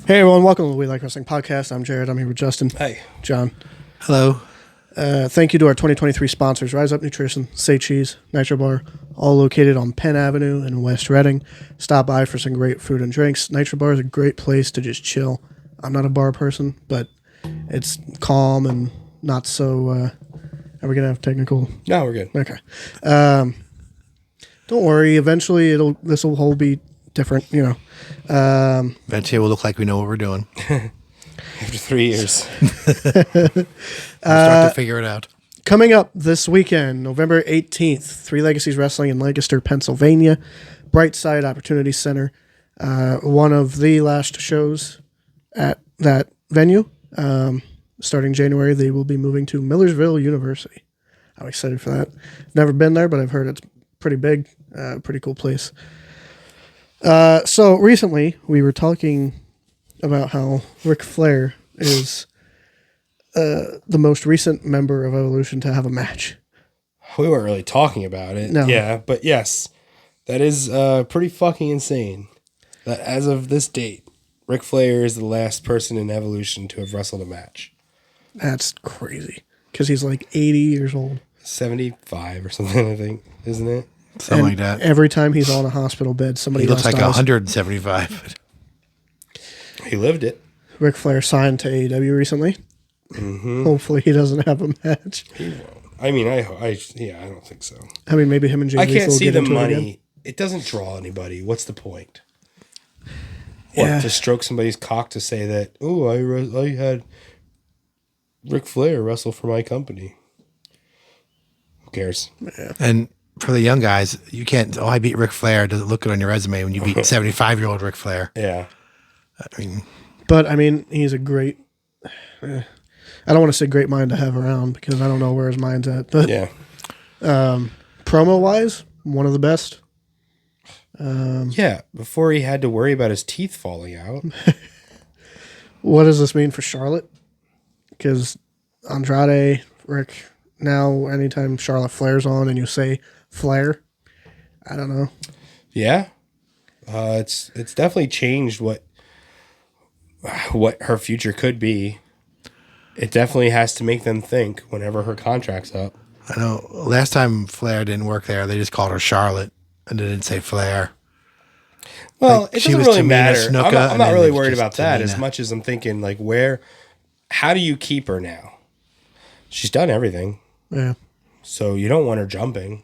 Hey everyone, welcome to the We Like Wrestling podcast. I'm Jared. I'm here with Justin. Hey. John. Hello. Thank you to our 2023 sponsors, Rise Up Nutrition, Say Cheese, Nitro Bar, all located on Penn Avenue in West Reading. Stop by for some great food and drinks. Nitro Bar is a great place to just chill. I'm not a bar person, but it's calm and not so... are we going to have technical? No, we're good. Okay. Don't worry. Eventually, this will all be different, you know. Eventually, it will look like we know what we're doing. After 3 years. We're starting to figure it out. Coming up this weekend, November 18th, Three Legacies Wrestling in Lancaster, Pennsylvania, Brightside Opportunity Center. One of the last shows at that venue. Starting January, they will be moving to Millersville University. I'm excited for that. Never been there, but I've heard it's pretty big, pretty cool place. So recently, we were talking about how Ric Flair is the most recent member of Evolution to have a match. We weren't really talking about it. No. Yeah, but yes, that is pretty fucking insane. That as of this date, Ric Flair is the last person in Evolution to have wrestled a match. That's crazy. Because he's like 80 years old. 75 or something, I think, isn't it? Something like that. Every time he's on a hospital bed, somebody He looks else like dies. 175. He lived it. Ric Flair signed to AEW recently. Mm-hmm. Hopefully he doesn't have a match. He won't. I mean, I don't think so. I mean, maybe him and Jay I Lethal can't will see get the into it again. money. It doesn't draw anybody. What's the point? What, Yeah. to stroke somebody's cock to say that, oh, I had Ric Flair wrestle for my company. Who cares? And for the young guys, you can't, I beat Ric Flair. Does it look good on your resume when you beat 75-year-old Ric Flair? Yeah. I mean, But, I mean, he's a great... I don't want to say great mind to have around because I don't know where his mind's at. But Yeah. promo-wise, one of the best. Yeah. Before he had to worry about his teeth falling out. What does this mean for Charlotte? Because Andrade, Rick, now anytime Charlotte Flair's on and you say Flair, I don't know. Yeah. It's definitely changed what her future could be. It definitely has to make them think whenever her contract's up. I know last time Flair didn't work there, they just called her Charlotte and they didn't say Flair. Well, Like, it she doesn't was really Tamina matter. Snuka, I'm and not then really it was worried just about that as Tamina. much as I'm thinking, like, how do you keep her now? She's done everything. Yeah. So you don't want her jumping.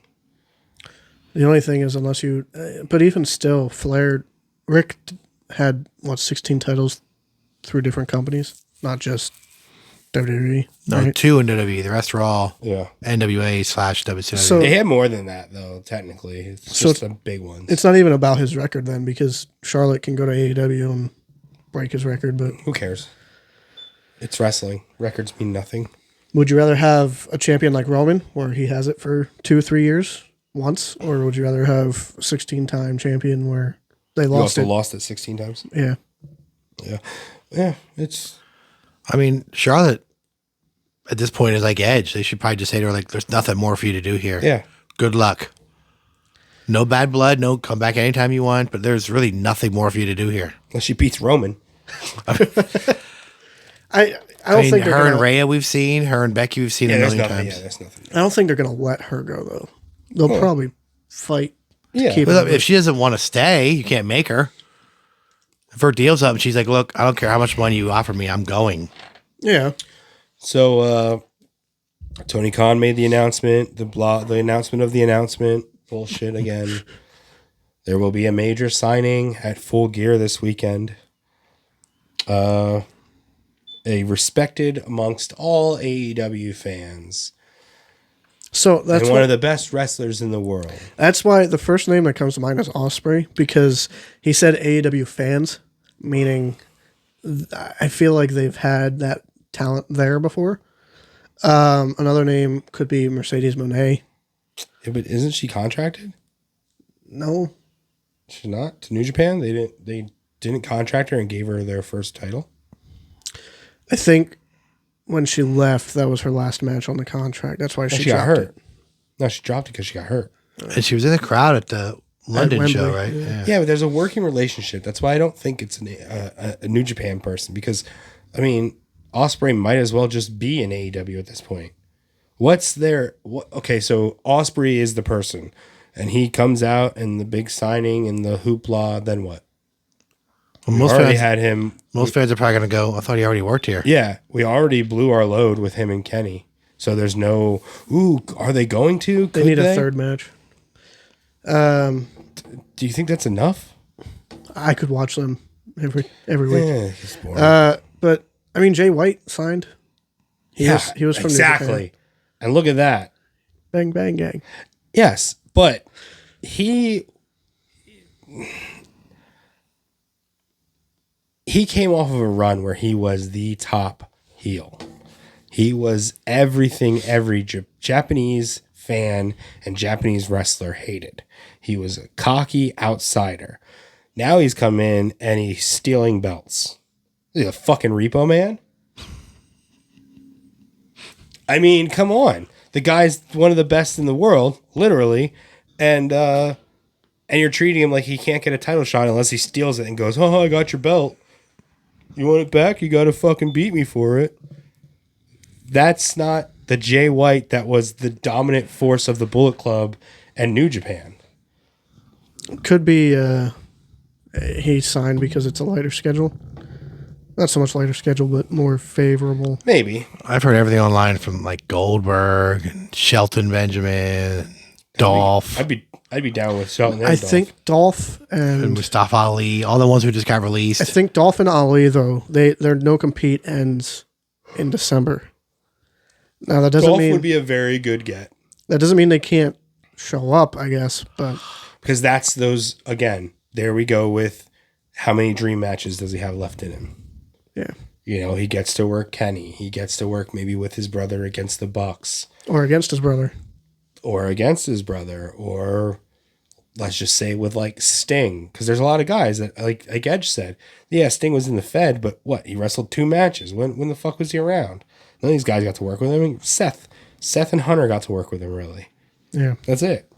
The only thing is, unless you... but even still, Rick had, 16 titles through different companies? Not just WWE. No, right? 2 in WWE. The rest were all Yeah. NWA/WCW. So- They had more than that, though, technically. It's So just the big ones. It's not even about his record then, because Charlotte can go to AEW and break his record, but... Who cares? It's wrestling. Records mean nothing. Would you rather have a champion like Roman, where he has it for 2 or 3 years once, or would you rather have 16-time champion where they You lost also it? lost it 16 times. Yeah. Yeah. Yeah, it's... I mean, Charlotte at this point is like Edge. They should probably just say to her, like, there's nothing more for you to do here. Yeah. Good luck. No bad blood. No, come back anytime you want. But there's really nothing more for you to do here. Unless she beats Roman. I don't I mean, think they're her and gonna, Rhea we've seen. Her and Becky we've seen a there's million nothing. times. Yeah, there's nothing. I don't think they're going to let her go, though. They'll probably fight to Yeah. keep Well, her. if she doesn't want to stay, you can't make her. If her deal's up and she's like, look, I don't care how much money you offer me, I'm going. Yeah. So, Tony Khan made the announcement, the announcement of the announcement. Bullshit again. There will be a major signing at Full Gear this weekend. A respected amongst all AEW fans. So that's And one of the best wrestlers in the world. that's why the first name that comes to mind is Ospreay, because he said AEW fans, meaning I feel like they've had that talent there before. Another name could be Mercedes Moné. Yeah, but isn't she contracted? No. She's not to New Japan. They didn't contract her and gave her their first title. I think when she left, that was her last match on the contract. That's why No, she she got dropped hurt. it. No, she dropped it because she got hurt. And she was in the crowd at the London show, Wembley, right? Yeah, but there's a working relationship. That's why I don't think it's a New Japan person. Because, I mean, Ospreay might as well just be in AEW at this point. What's their... Okay, so Ospreay is the person. And he comes out and the big signing and the hoopla, then what? Well, We most already fans, had him... most fans are probably going to go, I thought he already worked here. Yeah, we already blew our load with him and Kenny. So there's no... Ooh, are they going to? They need a third match. Do you think that's enough? I could watch them every week. Yeah, he's boring. But I mean, Jay White signed. He was from New Japan. exactly. And look at that. Bang Bang Gang. Yes, but he came off of a run where he was the top heel. He was everything every Japanese fan and Japanese wrestler hated. He was a cocky outsider. Now he's come in and he's stealing belts. He's a fucking repo man. I mean, come on. The guy's one of the best in the world, literally. And you're treating him like he can't get a title shot unless he steals it and goes, "Oh, I got your belt. You want it back? You got to fucking beat me for it." That's not the Jay White that was the dominant force of the Bullet Club and New Japan. Could be he signed because it's a lighter schedule. Not so much lighter schedule, but more favorable. Maybe. I've heard everything online from like Goldberg and Shelton Benjamin, Dolph, I'd be down with Shelton. and I Dolph. think Dolph and and Mustafa Ali, all the ones who just got released. I think Dolph and Ali though their no compete ends in December. Now that doesn't Dolph mean would be a very good get. that doesn't mean they can't show up, I guess. But Because that's those, again, there we go with how many dream matches does he have left in him? yeah, You know, he gets to work Kenny. He gets to work maybe with his brother against the Bucks. or against his brother. Or against his brother. Or let's just say with like Sting. Because there's a lot of guys that, like Edge said, yeah, Sting was in the Fed, but what? He wrestled 2 matches. When the fuck was he around? None of these guys got to work with him. I mean, Seth and Hunter got to work with him, really. Yeah, That's it.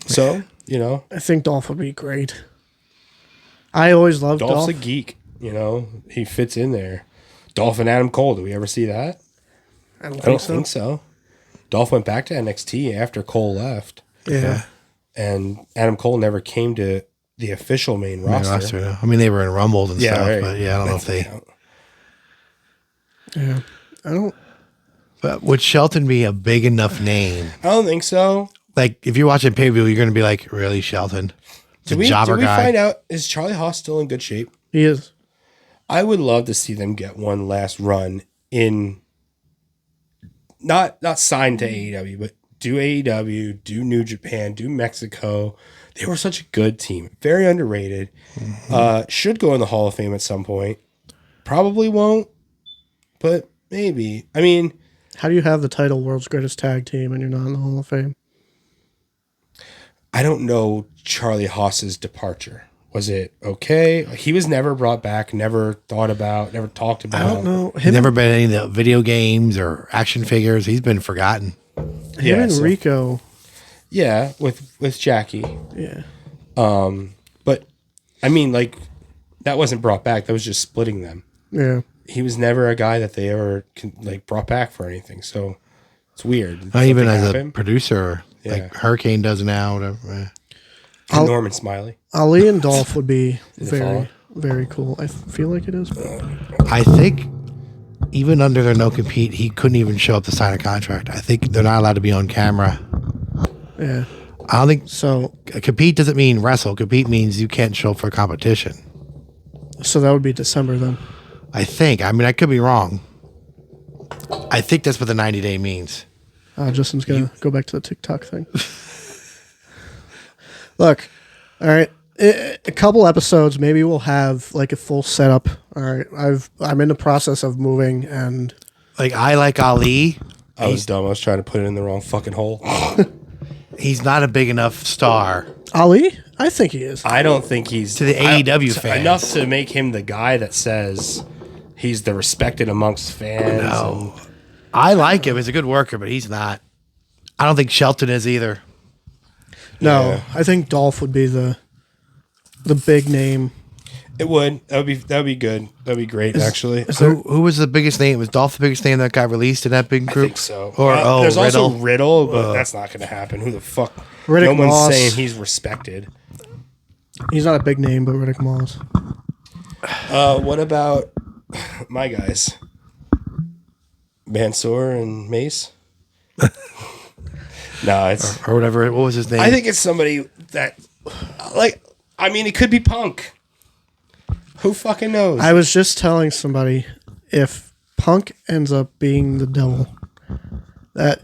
So, you know, I think Dolph would be great. I always loved Dolph's Dolph. a geek. You know, he fits in there. Dolph and Adam Cole. Do we ever see that? I don't I don't think so. Dolph went back to NXT after Cole left. Yeah. And Adam Cole never came to the official main roster. No. I mean, they were in Rumbles and Yeah, stuff, right. but yeah, I don't know if they. Yeah. I don't. But would Shelton be a big enough name? I don't think so. Like, if you're watching pay-per-view, you're going to be like, really, Shelton? Did The we jobber guy. find out, is Charlie Haas still in good shape? He is. I would love to see them get one last run in, not signed to AEW, but do AEW, do New Japan, do Mexico. They were such a good team. Very underrated. Should go in the Hall of Fame at some point. Probably won't, but maybe. I mean, How do you have the title World's Greatest Tag Team and you're not in the Hall of Fame? I don't know Charlie Haas's departure. Was it okay? He was never brought back, never thought about, never talked about. I don't know. He's never been in any of the video games or action figures. He's been forgotten. Him and so- Rico. Yeah, with Jackie. Yeah. But I mean, like, that wasn't brought back. That was just splitting them. Yeah. He was never a guy that they ever like brought back for anything. So it's weird. Not even Something as a happened. producer, Yeah. like Hurricane does now. Whatever. And Norman Smiley. Ali and Dolph would be Is it very, follow? very cool. I feel like it is. But I think even under their no compete, he couldn't even show up to sign a contract. I think they're not allowed to be on camera. yeah. I don't think So compete doesn't mean wrestle. Compete means you can't show up for competition. that would be December then. I think. I mean, I could be wrong. I think that's what the 90-day means. Justin's gonna go back to the TikTok thing. Look, all right. A couple episodes, maybe we'll have like a full setup. All right, I'm in the process of moving, and Like, I like Ali. I was dumb. I was trying to put it in the wrong fucking hole. He's not a big enough star. Ali, I think he is. I don't think he's To the AEW fans. enough to make him the guy that says he's the respected amongst fans. No. I like him. He's a good worker, but he's not. I don't think Shelton is either. No, Yeah. I think Dolph would be the big name. It would. That would be good. That'd be great, actually. Who was the biggest name? Was Dolph the biggest name that got released in that big I group? think so. Or there's Riddle? also Riddle, but that's not going to happen. Who the fuck? Riddick no one's Moss. saying he's respected. He's not a big name, but Riddick Moss. What about my guys? Mansoor and Mace? No, it's. or whatever. What was his name? I think it's somebody that, it could be Punk. Who fucking knows? I was just telling somebody if Punk ends up being the devil, that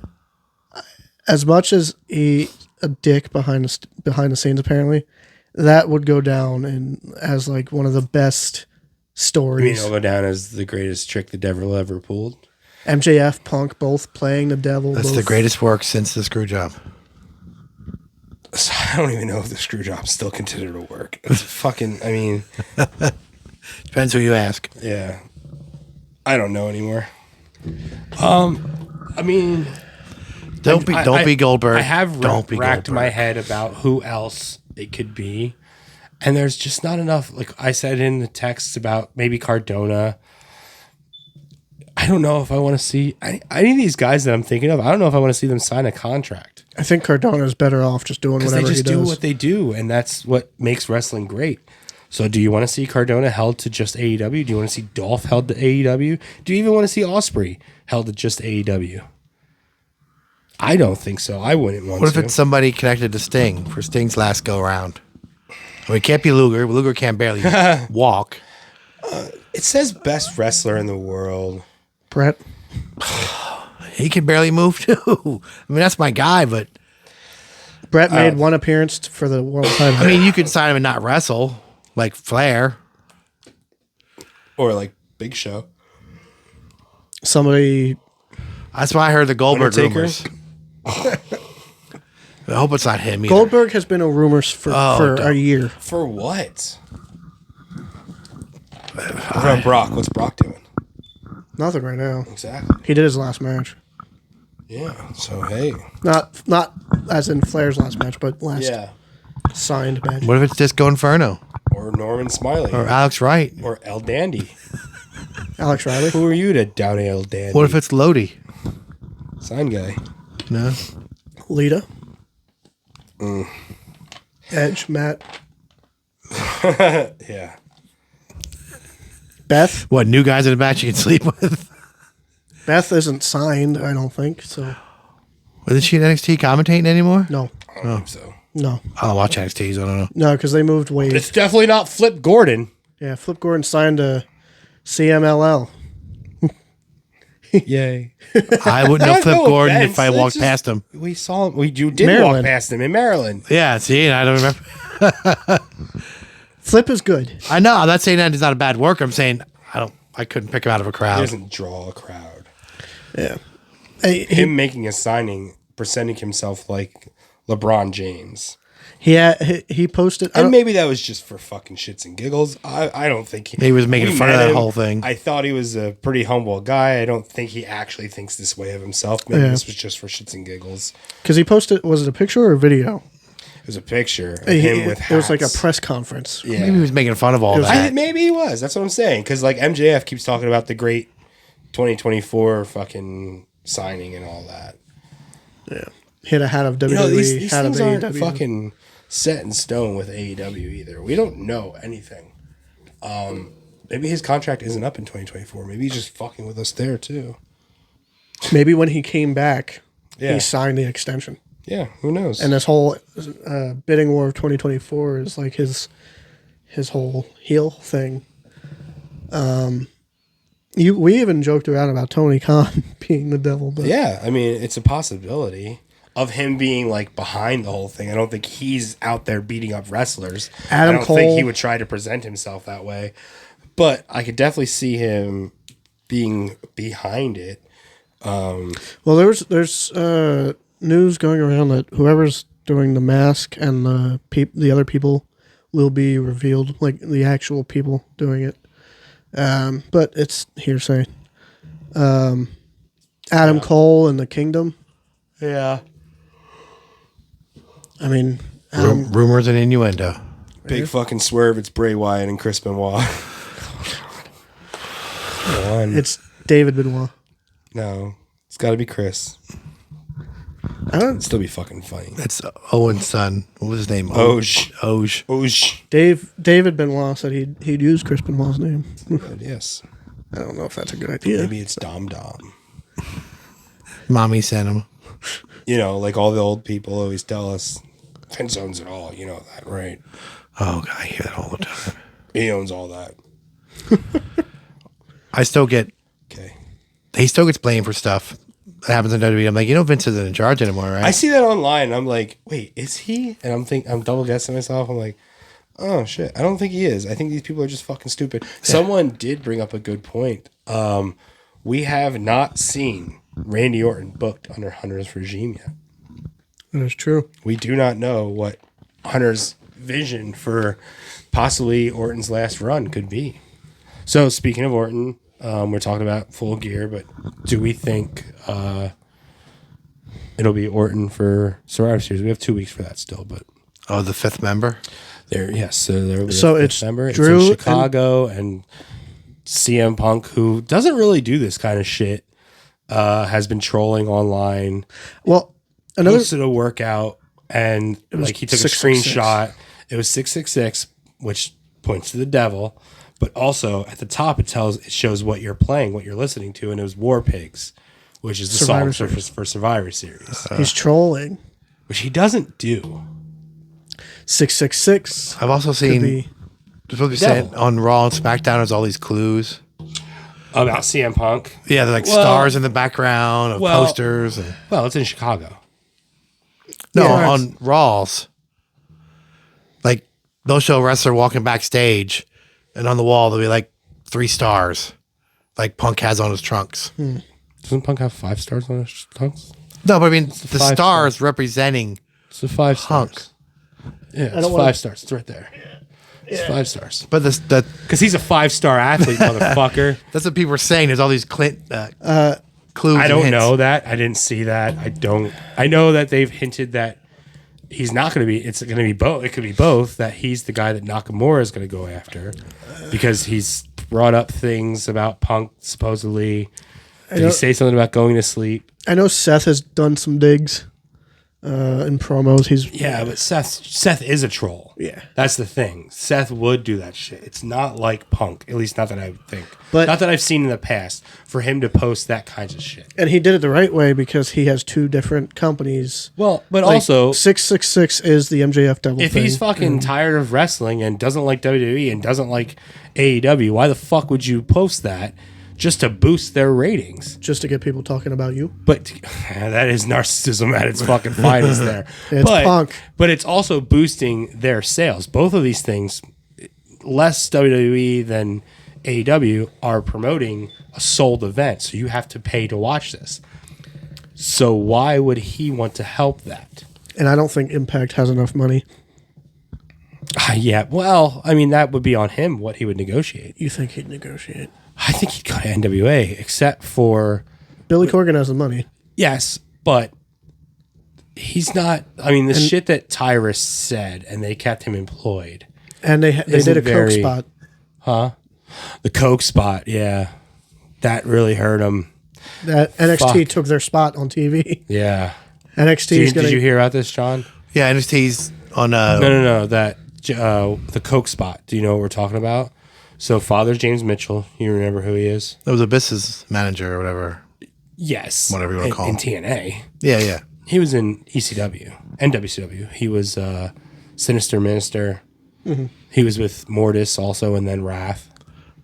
as much as he a dick behind the scenes apparently, that would go down as like one of the best stories. It'll go down as the greatest trick the devil ever pulled. MJF, Punk, both playing the devil. That's the greatest work since the screw job. So I don't even know if the screw job's still considered a work. It's fucking. Depends who you ask. Yeah. I don't know anymore. Don't be Goldberg. I have don't be racked Goldberg. my head about who else it could be. And there's just not enough. Like I said in the texts about maybe Cardona. I don't know if I want to see any of these guys that I'm thinking of. I don't know if I want to see them sign a contract. I think Cardona's better off just doing Because whatever they just he do does. what they do, and that's what makes wrestling great. So do you want to see Cardona held to just AEW? Do you want to see Dolph held to AEW? Do you even want to see Ospreay held to just AEW? I don't think so. I wouldn't want What to. if it's somebody connected to Sting for Sting's last go round? It can't be Luger. Luger can't barely walk. It says best wrestler in the world. Brett. He can barely move too. I mean, that's my guy, but Brett made one appearance for the world title. I mean, you could sign him and not wrestle like Flair. Or like Big Show. Somebody. That's why I heard the Goldberg Undertaker? rumors. I hope it's not him either. Goldberg has been in rumors for a year. For what? What about Brock? What's Brock doing? Nothing right now. Exactly. He did his last match. Yeah. So hey. Not as in Flair's last match, but last Yeah. signed match. What if it's Disco Inferno Or Norman Smiley. or Alex Wright? Or El Dandy. Alex Riley. Who are you to doubt El Dandy? What if it's Lodi? Sign guy? No. Lita. Edge. Matt. Yeah. Beth. What, new guys in the match you can sleep with? Beth isn't signed, I don't think. So Isn't she in NXT commentating anymore? no. I don't think so. No. I don't watch NXT, so I don't know. No, because they moved Wade. It's definitely not Flip Gordon. Yeah, Flip Gordon signed to CMLL. Yay. I wouldn't know Flip No Gordon offense, if I it's walked just- past him. We saw him. You did walk Maryland. past him in Maryland. Yeah, see, I don't remember. Flip is good. I know. I'm not saying that he's not a bad worker. I'm saying I couldn't pick him out of a He crowd. doesn't draw a crowd. Yeah. Hey, Him making a signing, presenting himself like LeBron James. he posted. I And don't- maybe that was just for fucking shits and giggles. I don't think He was making we fun of met that him. whole thing. I thought he was a pretty humble guy. I don't think he actually thinks this way of himself. Maybe Yeah. this was just for shits and giggles. Because he posted, was it a picture or a video? It was a picture of him with hats. It was like a press conference. Yeah. Maybe he was making fun of all It was- that. Maybe he was. That's what I'm saying. Because like MJF keeps talking about the great 2024 fucking signing and all that. Yeah. He had a hat of WWE, You know, these hat of things aren't AEW. fucking set in stone with AEW either. We don't know anything. Maybe his contract isn't up in 2024. Maybe he's just fucking with us there too. Maybe when he came back, Yeah. he signed the extension. Yeah, who knows? And this whole bidding war of 2024 is like his whole heel thing. We even joked around about Tony Khan being the devil, but Yeah, I mean, it's a possibility of him being like behind the whole thing. I don't think he's out there beating up wrestlers. Adam I don't Cole- think he would try to present himself that way. But I could definitely see him being behind it. well, there's news going around that whoever's doing the mask and the other people will be revealed, like the actual people doing it. But it's hearsay. Adam Cole and the Kingdom. Yeah. I mean, Rumors and innuendo. Big fucking swerve. It's Bray Wyatt and Chris Benoit. Come on. it's David Benoit. No, it's got to be Chris. I don't. It'd still be fucking funny. That's Owen's son. What was his name? Oj. Oj. David Benoit said he'd use Chris Benoit's name. Yes. I don't know if that's a good idea. Maybe it's Dom Dom. Mommy sent him. You know, like all the old people always tell us, Vince owns it all. You know that, right? Oh, God, I hear that all the time. He owns all that. I still get, Okay. he still gets blamed for stuff that happens in WWE. I'm like, Vince isn't in charge anymore, right? I see that online, and I'm like, wait, is he? And I'm double guessing myself. I'm like, oh shit, I don't think he is. I think these people are just fucking stupid. Someone did bring up a good point. We have not seen Randy Orton booked under Hunter's regime yet. That's true. We do not know what Hunter's vision for possibly Orton's last run could be. So speaking of Orton, we're talking about Full Gear, but do we think it'll be Orton for Survivor Series? We have 2 weeks for that still, but Oh, the fifth member? there, yes. So there will be So a it's fifth member. Drew it's in Chicago and CM Punk, who doesn't really do this kind of shit, has been trolling online. Well, another Posted a workout and was like he took a 666. screenshot. It was 666, which points to the devil, but also at the top it shows what you're playing, what you're listening to, and it was War Pigs, which is the Survivor song for Survivor Series, he's trolling. which he doesn't do. 666. I've also Could seen, be. supposed to be Devil. saying on Raw and SmackDown, there's all these clues. About CM Punk. Yeah, they're like Well- stars in the background of Well- posters. And, Well, it's in Chicago. no, Yeah. on Raws. Like, they'll show a wrestler walking backstage, and on the wall, there'll be like 3 stars, like Punk has on his trunks. Doesn't Punk have 5 stars on his trunks? No, but I mean, the 5 stars representing It's the 5 Punk. stars. Yeah, it's don't 5 wanna- stars. It's right there. It's 5 stars. But the Because he's a 5-star athlete, motherfucker. that's what people are saying. There's all these clues. I and don't hints. know that. I didn't see that. I know that they've hinted that he's not going to be. It's going to be both. It could be both. That he's the guy that Nakamura is going to go after because he's brought up things about Punk. Supposedly, did he say something about going to sleep? I know Seth has done some digs in promos. Yeah, but Seth is a troll. Yeah. That's the thing. Seth would do that shit. It's not like Punk, at least not that I would think. But- not that I've seen in the past, for him to post that kinds of shit. and he did it the right way because he has 2 different companies. Well, but Like, also, 666 is the MJF double if thing. he's fucking tired of wrestling and doesn't like WWE and doesn't like AEW, why the fuck would you post that just to boost their ratings? just to get people talking about you. But that is narcissism at its fucking finest there. It's Punk. But it's also boosting their sales. Both of these things, less WWE than AEW, are promoting a sold event. So you have to pay to watch this. So why would he want to help that? And I don't think Impact has enough money. Yeah, well, I mean, that would be on him what he would negotiate. You think he'd negotiate? I think he'd go to NWA, except for, Billy Corgan has the money. yes, but he's not. I mean, the shit that Tyrus said, and they kept him employed. And they Isn't did a very- Coke spot. The Coke spot, yeah, that really hurt him. That NXT Fuck. took their spot on TV. Yeah. NXT is going Did you to. hear about this, John? Yeah, NXT's on. No. That the Coke spot. Do you know what we're talking about? So, Father James Mitchell, you remember who he is? That was Abyss's manager or whatever. Yes, Whatever you wanna call in him. TNA. Yeah, yeah. He was in ECW and WCW. He was Sinister Minister. Mm-hmm. He was with Mortis also, and then Wrath.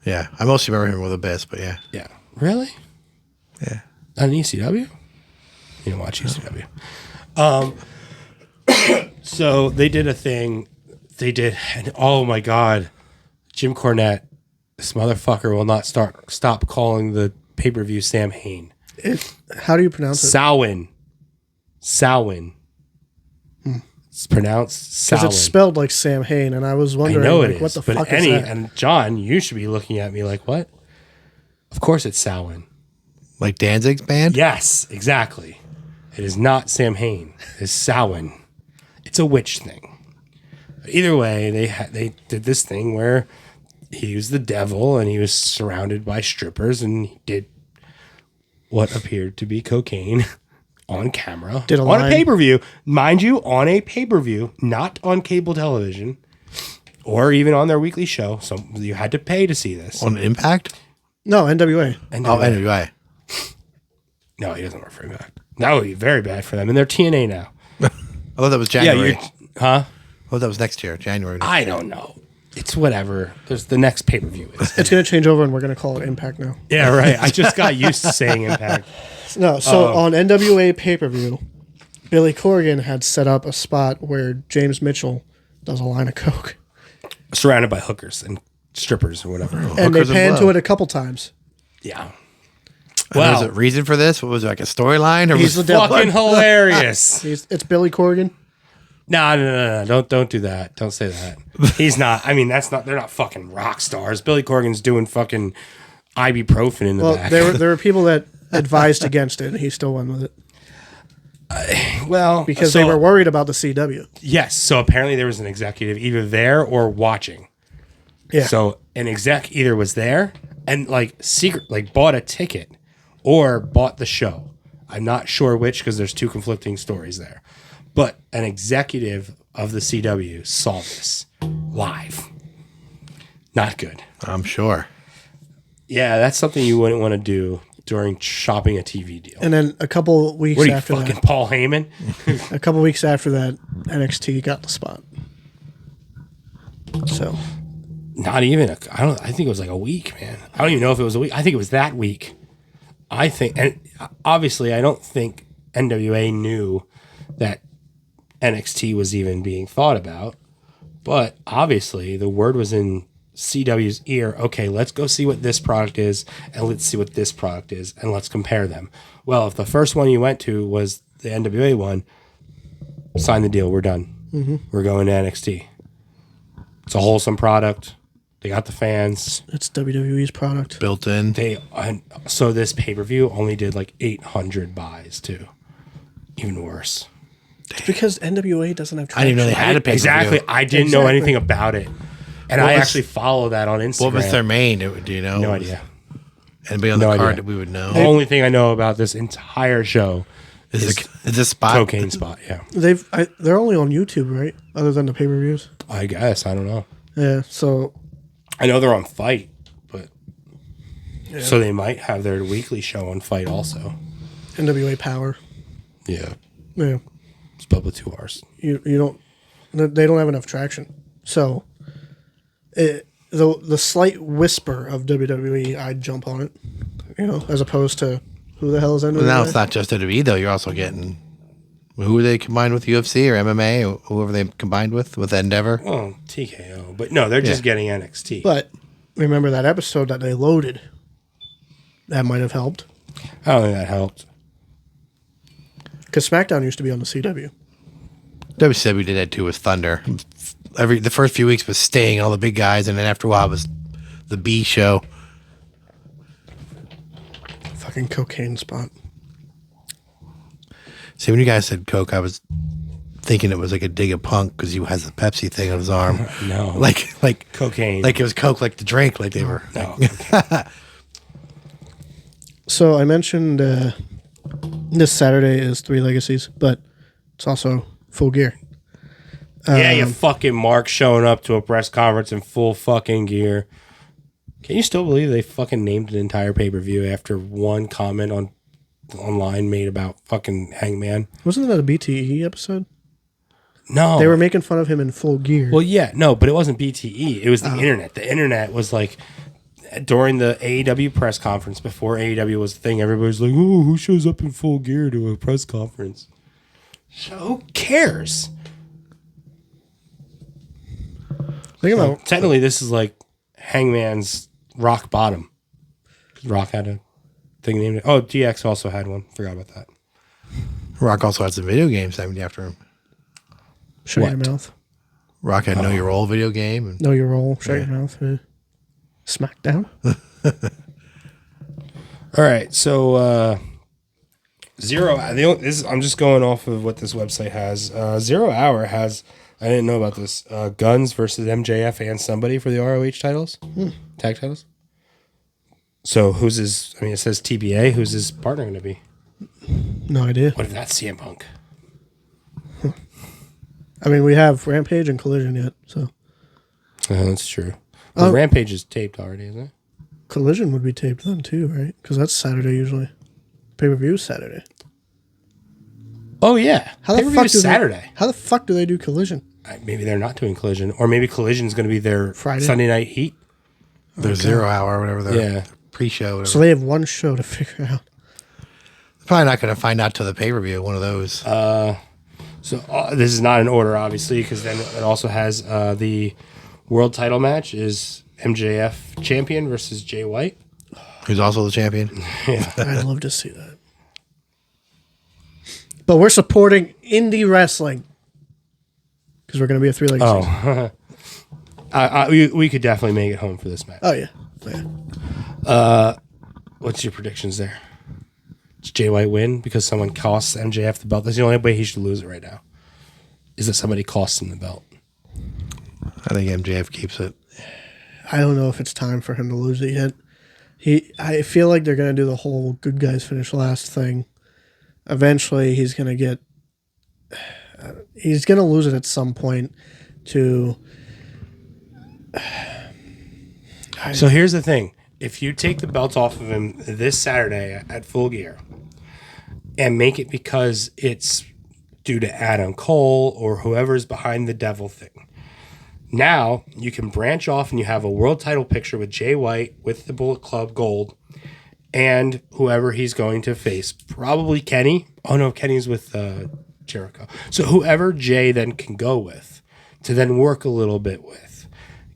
Yeah. I mostly remember him with Abyss, but yeah. Yeah. Really? Yeah. On ECW? You didn't watch ECW. So they did a thing. They did, and oh my God, Jim Cornette, this motherfucker will not stop calling the pay-per-view Sam Hain. How do you pronounce it? Samhain. It's pronounced Because Samhain. it's spelled like Sam Hain, and I was I wondering, know like, it is. what the but fuck is that? And John, you should be looking at me like, what? Of course it's Samhain. Like Danzig's band? Yes, exactly. It is not Sam Hain. It's Samhain. It's a witch thing. Either way, they did this thing where he was the devil and he was surrounded by strippers and he did what appeared to be cocaine on camera. Did a on line. a pay-per-view. Mind you, on a pay-per-view, not on cable television or even on their weekly show. So you had to pay to see this. On Impact? No, NWA. And Oh, NWA. no, he doesn't work for Impact. That would be very bad for them. And they're TNA now. I thought that was January. Huh? I thought that was next year, January. I don't know. It's whatever. There's the next pay-per-view. It's going to change over, and we're going to call it Impact now. Yeah, right. I just got used to saying Impact. No, so on NWA pay-per-view, Billy Corgan had set up a spot where James Mitchell does a line of coke. Surrounded by hookers and strippers or whatever. And they Hookers and panned to blow. it a couple times. Yeah. Was Wow. it reason for this? What was it, like a storyline? Or He's was the devil. Fucking hilarious. It's Billy Corgan. No. Don't do that. Don't say that. He's not. I mean, they're not fucking rock stars. Billy Corgan's doing fucking ibuprofen in the Well, back. there were people that advised against it, and he still went with it well, because so- they were worried about the CW. Yes. So apparently there was an executive either there or watching. Yeah. So an exec either was there and bought a ticket or bought the show. I'm not sure which because there's two conflicting stories there. But an executive of the CW saw this live. Not good. I'm sure. Yeah, that's something you wouldn't want to do during shopping a TV deal. And then a couple weeks What are you, after fucking that, Paul Heyman? a couple weeks after that, NXT got the spot. So Not even. I think it was like a week, man. I don't even know if it was a week. I think it was that week. And obviously, I don't think NWA knew that NXT was even being thought about. But obviously, the word was in CW's ear. Okay, let's go see what this product is, and let's see what this product is, and let's compare them. Well, if the first one you went to was the NWA one, sign the deal. We're done. We're going to NXT. It's a wholesome product. They got the fans. it's WWE's product. Built in. So this pay-per-view only did like 800 buys too. Even worse. It's because NWA doesn't have. I didn't even know they had a pay-per-view. Exactly. I didn't know Exactly. anything about it. And What I was- actually follow that on Instagram. What was their main? Do you know? No idea. Anybody on the No card idea. that we would know? The only thing I know about this entire show Is this spot? cocaine spot. Yeah. They're only on YouTube, right? Other than the pay-per-views. I guess. I don't know. Yeah. So I know they're on Fight, but so they might have their weekly show on Fight also. NWA Power. Yeah. Yeah. Spelled with 2 R's. You don't. They don't have enough traction. So the slight whisper of WWE, I'd jump on it. You know, as opposed to who the hell is NWA? Well, now it's not just WWE though. You're also getting who are they combined with, UFC or MMA or whoever they combined with Endeavor. Oh, TKO. But no, they're just getting NXT. But remember that episode that they loaded? That might have helped. I don't think that helped. Because SmackDown used to be on the CW. WCW did that too with Thunder. The first few weeks was Sting, all the big guys, and then after a while it was the B show. Fucking cocaine spot. See, when you guys said Coke, I was thinking it was like a dig of Punk because he has the Pepsi thing on his arm. No. like Cocaine. like it was Coke, like the drink, like they were. No. So I mentioned this Saturday is Three Legacies, but it's also Full Gear. Yeah, you fucking Mark showing up to a press conference in full fucking gear. Can you still believe they fucking named an entire pay-per-view after one comment online made about fucking Hangman? Wasn't that a BTE episode? No. They were making fun of him in Full Gear. Well, yeah, no, but it wasn't BTE. It was the internet. The internet was like, during the AEW press conference, before AEW was a thing, everybody's like, oh, who shows up in Full Gear to a press conference? So who cares? Think about Technically, this is like Hangman's Rock Bottom. Rock had a thing named it. Oh, DX also had one. Forgot about that. Rock also had some video games named after him. shut your what? mouth. Rock had Know Your Role video game. And Know your role. Shut your mouth. SmackDown. All right, so I'm just going off of what this website has. 0 Hour has. I didn't know about this. Guns versus MJF and somebody for the ROH titles, tag titles. So who's his? I mean, it says TBA. Who's his partner going to be? No idea. What if that's CM Punk? I mean, we have Rampage and Collision yet, so That's true. Well, Rampage is taped already, isn't it? Collision would be taped then too, right? Because that's Saturday usually. Pay-per-view is Saturday. Oh yeah, How the Pay-per-view fuck is do Saturday? How the fuck do they do Collision? Maybe they're not doing Collision, or maybe Collision is going to be their Friday? Sunday Night Heat. Their 0 Hour or whatever. Their Yeah. pre-show. Whatever. So they have one show to figure out. Probably not going to find out till the pay-per-view. One of those. So this is not in order, obviously, because then it also has the world title match is MJF champion versus Jay White. Who's also the champion. I'd love to see that. But we're supporting indie wrestling because we're going to be a 3 legged season. We could definitely make it home for this match. Oh yeah. What's your predictions there? Does Jay White win because someone costs MJF the belt? That's the only way he should lose it right now. Is that somebody costs him the belt? I think MJF keeps it. I don't know if it's time for him to lose it yet. I feel like they're going to do the whole good guys finish last thing. Eventually, he's going to lose it at some point to. So here's the thing. If you take the belt off of him this Saturday at Full Gear and make it because it's due to Adam Cole or whoever's behind the devil thing, now you can branch off and you have a world title picture with Jay White with the Bullet Club Gold and whoever he's going to face. Probably Kenny. Oh, no, Kenny's with Jericho. So whoever Jay then can go with to then work a little bit with.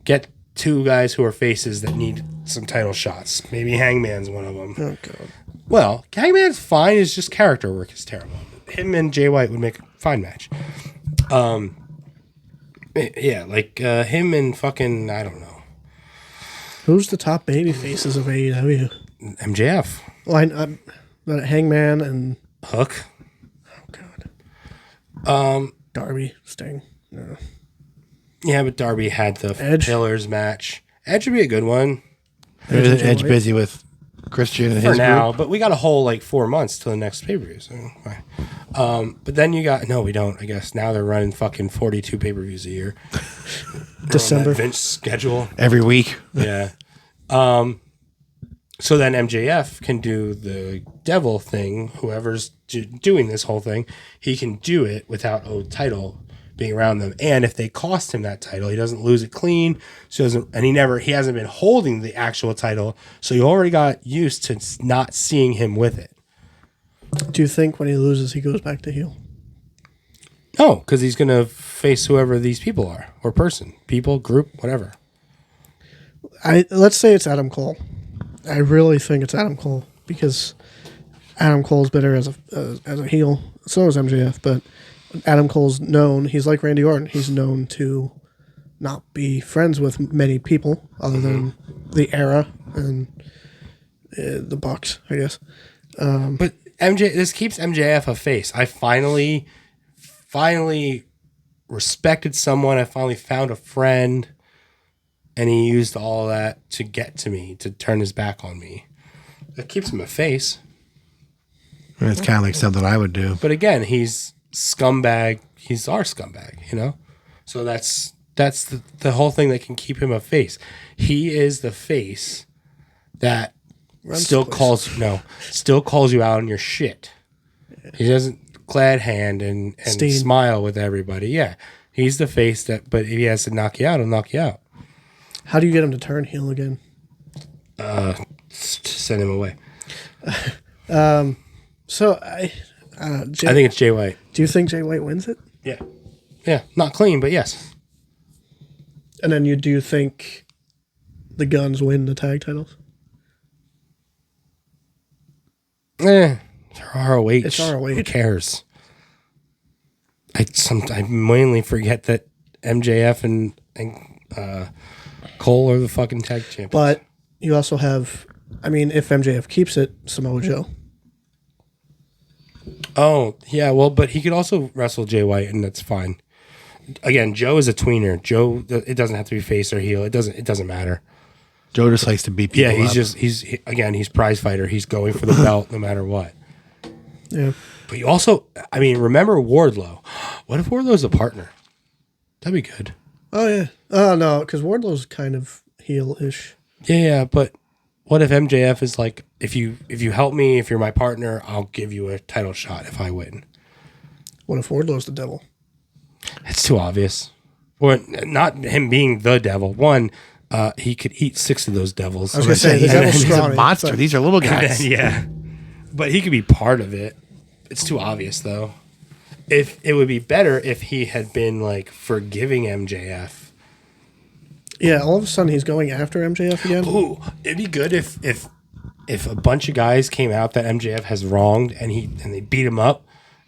Get 2 guys who are faces that need some title shots. Maybe Hangman's one of them. Oh god. Well, Hangman's fine. It's just character work is terrible. Him and Jay White would make a fine match. Yeah, like him and fucking, I don't know. Who's the top baby faces of AEW? MJF. Well, I Hangman and Hook. oh god. Darby, Sting. No. Yeah, but Darby had the Edge. Pillars match. Edge would be a good one Edge White. busy with Christian and for his now, group. but we got a whole like 4 months till the next pay-per-view. So, fine. But then you got we don't. I guess now they're running fucking 42 pay-per-views a year. December. Vince schedule. Every week. Yeah. So then MJF can do the devil thing. Whoever's doing this whole thing, he can do it without a title being around them. And if they cost him that title, he doesn't lose it clean. So he hasn't been holding the actual title. So you already got used to not seeing him with it. Do you think when he loses, he goes back to heel? No, because he's going to face whoever these people are, or person, people, group, whatever. Let's say it's Adam Cole. I really think it's Adam Cole because Adam Cole's better as a heel. So is MJF, but Adam Cole's known. He's like Randy Orton. He's known to not be friends with many people other than the Era and the Bucks, I guess. But this keeps MJF a face. I finally respected someone. I finally found a friend, and he used all of that to get to me, to turn his back on me. That keeps him a face. It's kind of like something I would do. But again, he's scumbag. He's our scumbag, you know? So that's the whole thing that can keep him a face. He is the face that still calls you out on your shit. He doesn't glad hand and smile with everybody. Yeah. He's the face that, but if he has to knock you out, he'll knock you out. How do you get him to turn heel again? Send him away. So I think it's Jay White. Do you think Jay White wins it? Yeah. Yeah. Not clean, but yes. And then do you think the Guns win the tag titles? It's ROH. It's ROH. Who cares? I mainly forget that MJF and Cole are the fucking tag champions. But you also have, I mean, if MJF keeps it, Samoa Joe. Oh, yeah, well, but he could also wrestle Jay White, and that's fine. Again, Joe is a tweener. Joe, it doesn't have to be face or heel. It doesn't matter. Joe just likes to beat people Yeah, up. he's prize fighter. He's going for the belt no matter what. Yeah. But you also, I mean, remember Wardlow. What if Wardlow's a partner? That'd be good. Oh yeah. Oh no, because Wardlow's kind of heel-ish. Yeah, but what if MJF is like, if you help me, if you're my partner, I'll give you a title shot if I win. What if Wardlow's the devil? It's too obvious. Or not him being the devil. One, he could eat 6 of those devils. I was gonna say the he's, devil's he's a scrawny. monster. So- These are little guys. Yeah. But he could be part of it. It's too obvious though. If it would be better if he had been like forgiving MJF. Yeah, all of a sudden he's going after MJF again. Ooh, it'd be good if a bunch of guys came out that MJF has wronged and they beat him up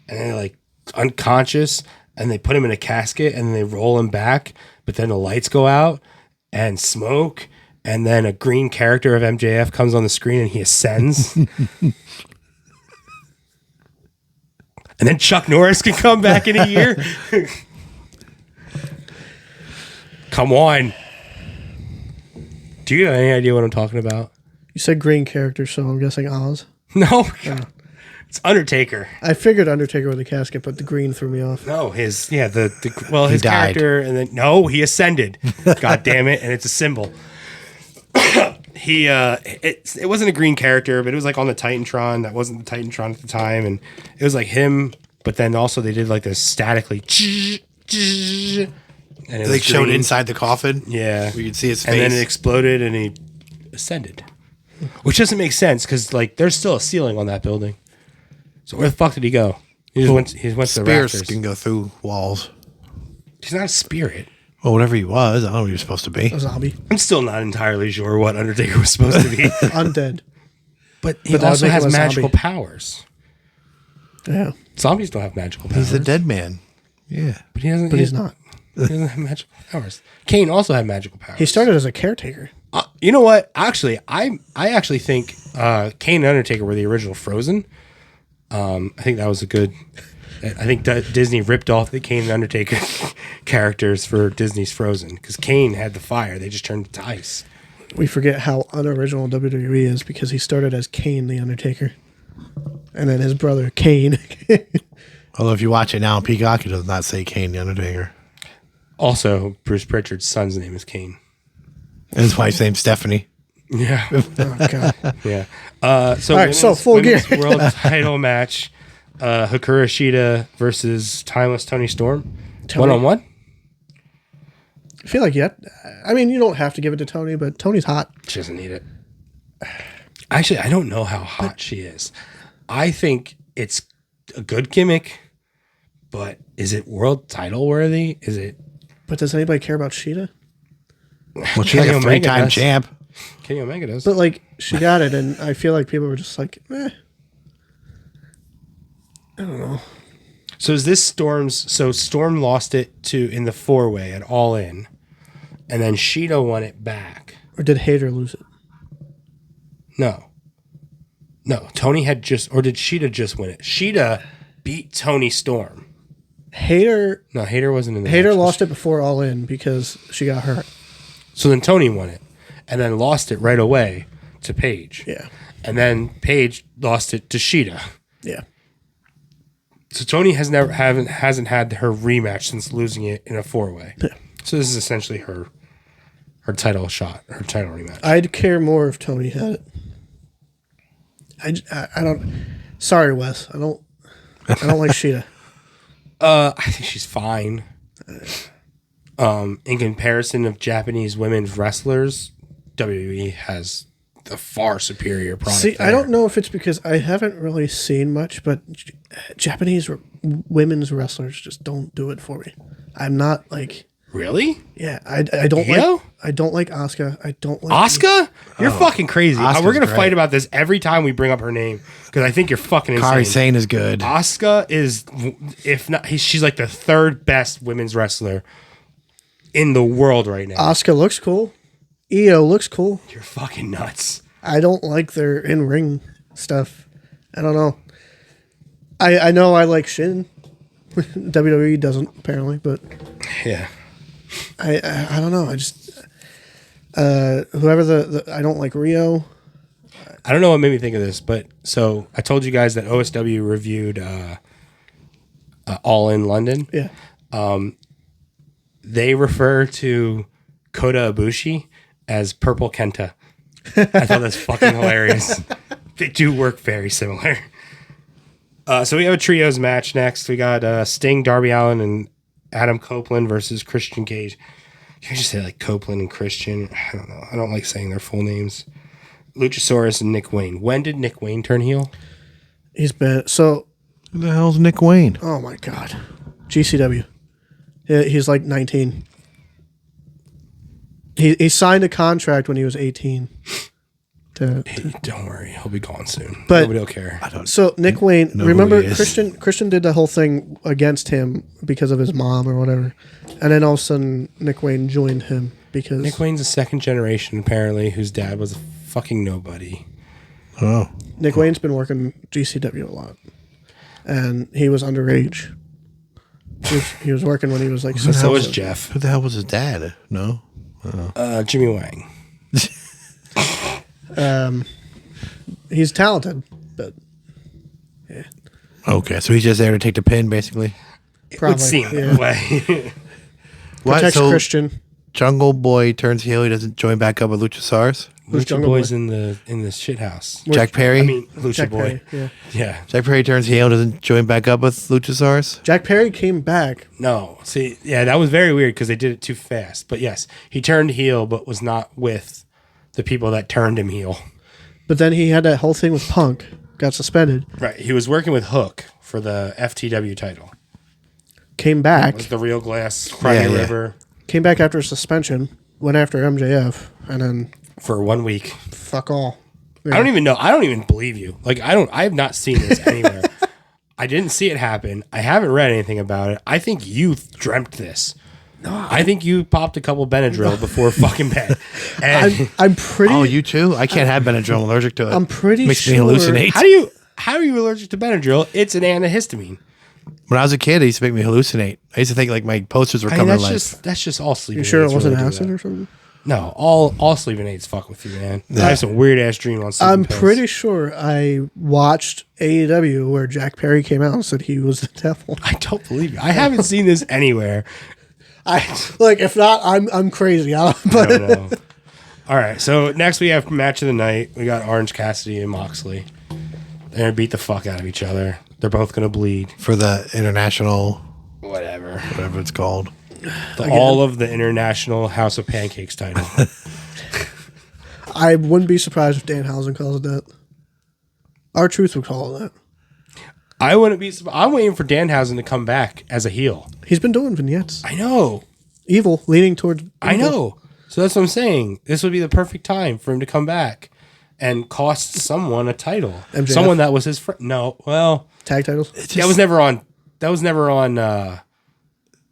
and they're like unconscious and they put him in a casket and they roll him back, but then the lights go out and smoke and then a green character of MJF comes on the screen and he ascends. And then Chuck Norris can come back in a year. Come on. Do you have any idea what I'm talking about? You said green character, so I'm guessing Oz. No. It's Undertaker. I figured Undertaker with a casket, but the green threw me off. No, his his died. character, and then no, he ascended. God damn it, and it's a symbol. It wasn't a green character, but it was like on the Titantron. That wasn't the Titantron at the time, and it was like him. But then also they did like this statically, and it They was showed green. inside the coffin. Yeah, We could see his and then face. it exploded, and he ascended, which doesn't make sense because like there's still a ceiling on that building. So where the fuck did he go? He just went. He went to the Spears rafters. can go through walls. He's not a spirit. Well, whatever he was, I don't know what he was supposed to be. A zombie. I'm still not entirely sure what Undertaker was supposed to be, Undead. but he But that would also make has him a magical zombie. powers. Yeah. Zombies don't have magical powers. He's a dead man. Yeah. but he doesn't. But he's not. He doesn't have magical powers. Kane also had magical powers. He started as a caretaker. You know what? Actually, I actually think Kane and Undertaker were the original Frozen. I think that was a good. I think Disney ripped off the Kane and Undertaker characters for Disney's Frozen because Kane had the fire. They just turned it to ice. We forget how unoriginal WWE is because he started as Kane the Undertaker. And then his brother Kane. Although if you watch it now on Peacock, it does not say Kane the Undertaker. Also, Bruce Pritchard's son's name is Kane. And his wife's name's Stephanie. Yeah. Oh, God. Yeah. All right, so Full women's Gear. world title match. Hikaru Shida versus Timeless Tony Storm. Tony. 1-on-1. I feel like I mean, you don't have to give it to Tony, but Tony's hot. She doesn't need it. Actually, I don't know how hot she is. I think it's a good gimmick, but is it world title worthy? Is it? But does anybody care about Sheeta? Well, she's like Kenny a Omega 3-time does. champ. Kenny Omega does. But like, she got it, and I feel like people were just like, eh. I don't know. So is this Storm's? So Storm lost it in the 4-way at All In, and then Shida won it back. Or did Hater lose it? No. Tony had or did Shida just win it? Shida beat Tony Storm. Hater No, Hater wasn't in the Hater match. lost it before All In because she got hurt. So then Tony won it, and then lost it right away to Paige. Yeah. And then Paige lost it to Shida. Yeah. So Tony hasn't had her rematch since losing it in a 4-way. Yeah. So this is essentially her title shot, her title rematch. I'd care more if Tony had it. I don't. Sorry, Wes. I don't like Sheeta. I think she's fine. In comparison of Japanese women's wrestlers, WWE has the far superior product. See, there. I don't know if it's because I haven't really seen much, but Japanese women's wrestlers just don't do it for me. I'm not like, Really? yeah, I don't Io? like. I don't like Asuka. I don't like Asuka? You're fucking crazy. Asuka's We're gonna great. fight about this every time we bring up her name because I think you're fucking insane. Kari Sane is good. Asuka is, if not, she's like the 3rd best women's wrestler in the world right now. Asuka looks cool. Io looks cool. You're fucking nuts. I don't like their in-ring stuff. I don't know. I know I like Shin. WWE doesn't apparently, but Yeah. I don't know. I just whoever the I don't like Rio. I don't know what made me think of this, but so I told you guys that OSW reviewed All in London. Yeah. They refer to Kota Ibushi as Purple Kenta. I thought that's fucking hilarious. They do work very similar. So we have a trios match next. We got Sting, Darby Allin, and Adam Copeland versus Christian Cage. You can just say like Copeland and Christian. I don't know. I don't like saying their full names. Luchasaurus and Nick Wayne. When did Nick Wayne turn heel? He's been so. Who the hell's Nick Wayne? Oh my god, GCW. He's like 19. He signed a contract when he was 18. Don't worry, he'll be gone soon. But- Nobody will care. So Nick Wayne, know who remember he is. Christian did the whole thing against him because of his mom or whatever, and then all of a sudden Nick Wayne joined him because Nick Wayne's a second generation apparently, whose dad was a fucking nobody. Oh. Nick Wayne's been working GCW a lot, and he was underage. He was working when he was like. So was Jeff. Who the hell was his dad? No? Jimmy Wang. He's talented, but Okay, so he's just there to take the pin, basically? It probably would seem yeah. that way. What? Protects So Christian. Jungle Boy turns heel, he doesn't join back up with Luchasaurus? Who's Lucha Jungle Boy's Boy? in the shit house. Jack Perry? I mean, Lucha Jack Boy. Perry, yeah. Yeah. Jack Perry turns heel, doesn't join back up with Luchasaurus? Jack Perry came back. No. See, yeah, that was very weird because they did it too fast. But yes, he turned heel, but was not with the people that turned him heel. But then he had that whole thing with Punk, got suspended, Right. He was working with Hook for the FTW title. came back, With the Real Glass, Crimea Yeah. River came back after suspension, went after MJF, and then for 1 week. fuck all. I don't even know. I don't even believe you. Like, I have not seen this anywhere. I didn't see it happen. I haven't read anything about it. I think you dreamt this. I think you popped a couple Benadryl before fucking bed. And I'm pretty. Oh, you too? I can't have Benadryl. I'm allergic to it. I'm pretty Makes me sure- hallucinate. how are you allergic to Benadryl? It's an antihistamine. When I was a kid, it used to make me hallucinate. I used to think like my posters were I mean, coming to that's life. just all sleeping. You sure it aids wasn't really do acid that. or something? No, all sleeping aids fuck with you, man. I have some weird ass dream on sleeping I'm pills. pretty sure I watched AEW where Jack Perry came out and said he was the devil. I don't believe you. I haven't seen this anywhere. If not, I'm crazy. I don't know. All right, so next we have match of the night. We got Orange Cassidy and Moxley. They're gonna beat the fuck out of each other. They're both gonna bleed. For the international, Whatever. whatever it's called. All of the International House of Pancakes title. I wouldn't be surprised if Danhausen calls it that. Our Truth would call it that. I wouldn't be. I'm waiting for Danhausen to come back as a heel. He's been doing vignettes. I know. Evil, leaning towards. I evil. know. So that's what I'm saying. This would be the perfect time for him to come back and cost someone a title. MJF? Someone that was his friend. No, well, Tag titles. that was never on. That was never on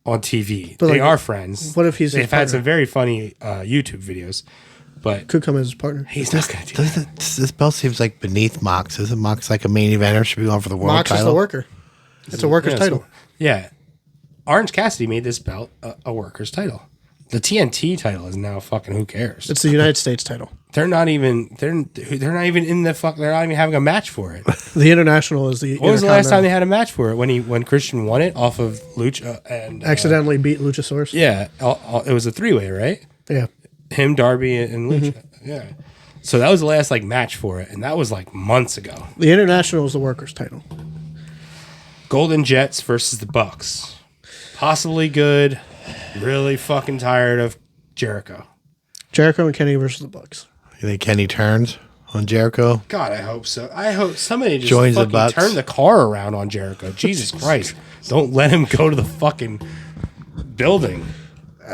TV. But, They like, are friends. what if he's They've his had partner? some very funny YouTube videos, but Could come as his partner. he's not going to do that. This belt seems like beneath Mox. Isn't Mox like a main eventer? Should be going for the world Mox is title. the worker. It's a worker's Yeah, title. so- yeah. Orange Cassidy made this belt a worker's title. The TNT title is now fucking who cares? It's the United States title. They're not even they're not even in the fuck. They're not even having a match for it. The international is the. When was the last time they had a match for it? When Christian won it off of Lucha and accidentally beat Luchasaurus? yeah, it was a 3-way, right? Yeah. Him, Darby, and Lucha. Yeah. So that was the last like match for it, and that was like months ago. The international is the workers' title. Golden Jets versus the Bucks. Possibly good. Really fucking tired of Jericho. Jericho and Kenny versus the Bucks. You think Kenny turns on Jericho? God, I hope so. I hope somebody just Joins the fucking Bucks. turn the car around on Jericho. Jesus Christ. Don't let him go to the fucking building.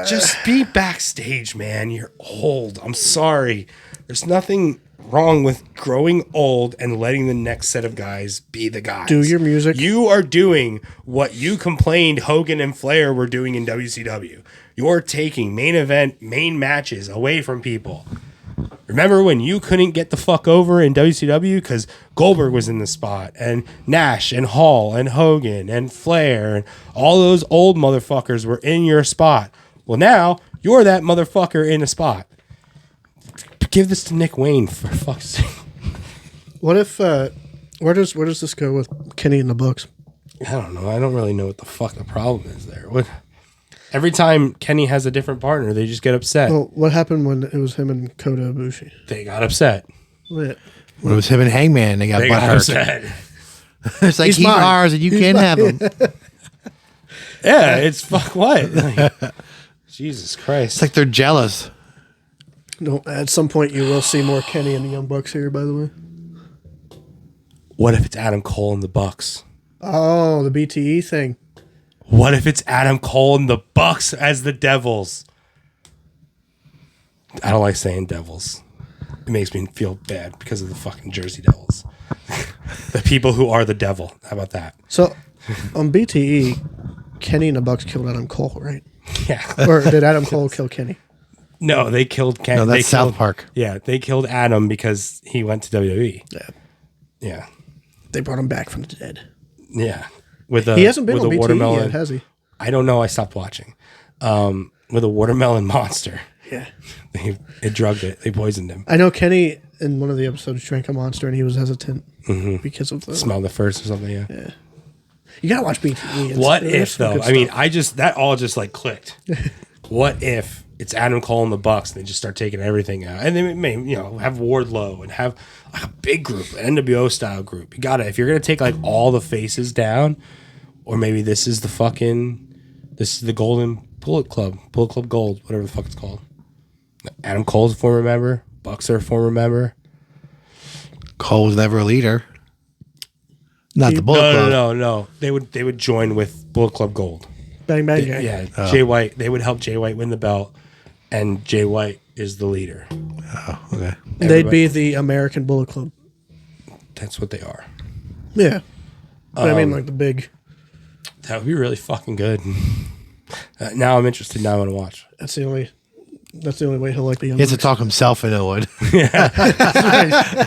Just be backstage, man. You're old. I'm sorry. There's nothing wrong with growing old and letting the next set of guys be the guys. Do your music. You are doing what you complained Hogan and Flair were doing in WCW. You're taking main event, main matches away from people. Remember when you couldn't get the fuck over in WCW because Goldberg was in the spot, and Nash and Hall and Hogan and Flair and all those old motherfuckers were in your spot. Well, now you're that motherfucker in a spot. Give this to Nick Wayne for fuck's sake. What if where does this go with Kenny in the Bucks? I don't know. I don't really know what the fuck the problem is there. Every time Kenny has a different partner, they just get upset. Well, what happened when it was him and Kota Ibushi? They got upset. What? When it was him and Hangman, they got They got butthurt. upset. It's like He's he's mine. ours and you He's can't mine. have him. Yeah, it's fuck what? Like, Jesus Christ. It's like they're jealous. No, at some point you will see more Kenny and the Young Bucks here, by the way. What if it's Adam Cole and the Bucks? Oh, the BTE thing. What if it's Adam Cole and the Bucks as the Devils? I don't like saying Devils. It makes me feel bad because of the fucking Jersey Devils. The people who are the devil. How about that? So, on BTE, Kenny and the Bucks killed Adam Cole, right? Yeah. Or did Adam Cole kill Kenny? No, they killed Ken. No, they that's South killed- Park. Yeah, they killed Adam because he went to WWE. Yeah. Yeah. They brought him back from the dead. Yeah. With a, He hasn't been with on a BTE watermelon. yet, has he? I don't know. I stopped watching. With a watermelon monster. Yeah. They drugged it. They poisoned him. I know Kenny in one of the episodes drank a monster and he was hesitant because of the Smell the first or something. Yeah. You gotta watch BTE. It's- What there's if some though? good I mean, stuff. that all just like clicked. What if it's Adam Cole and the Bucks and they just start taking everything out, and they may have Wardlow and have like a big group, an NWO style group. You gotta, if you're gonna take like all the faces down, or maybe this is the Golden Bullet Club Gold, whatever the fuck it's called. Adam Cole's a former member. Bucks are a former member. Cole was never a leader. Not the Bullet Club. No. They would join with Bullet Club Gold. Bang Bang Gang. Yeah, Jay White. They would help Jay White win the belt, and Jay White is the leader. Oh, okay. They'd be the American Bullet Club. That's what they are. Yeah. But I mean, like the big. That would be really fucking good. Now I'm interested. Now I want to watch. That's the only way he'll like the Young He has to Bucks. talk himself into it.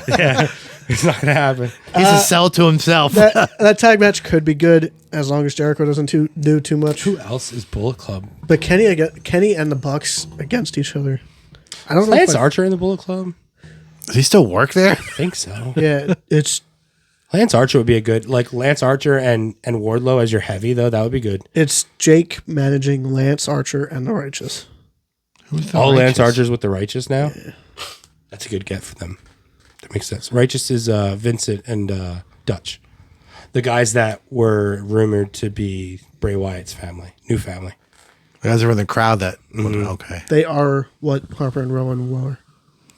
Yeah, it's not gonna happen. He has to sell it to himself. That tag match could be good as long as Jericho doesn't do too much. Who else is Bullet Club? But Kenny and the Bucks against each other. I don't know. Lance Archer in the Bullet Club? Does he still work there? I think so. Yeah, it's Lance Archer would be a good, like Lance Archer and Wardlow as your heavy though. That would be good. Jake managing Lance Archer and the Righteous. Who's the All Lance Righteous? Archer's with the Righteous now. Yeah. That's a good get for them. That makes sense. Righteous is Vincent and Dutch, the guys that were rumored to be Bray Wyatt's family, new family. The guys are in the crowd that. Okay. They are what Harper and Rowan were.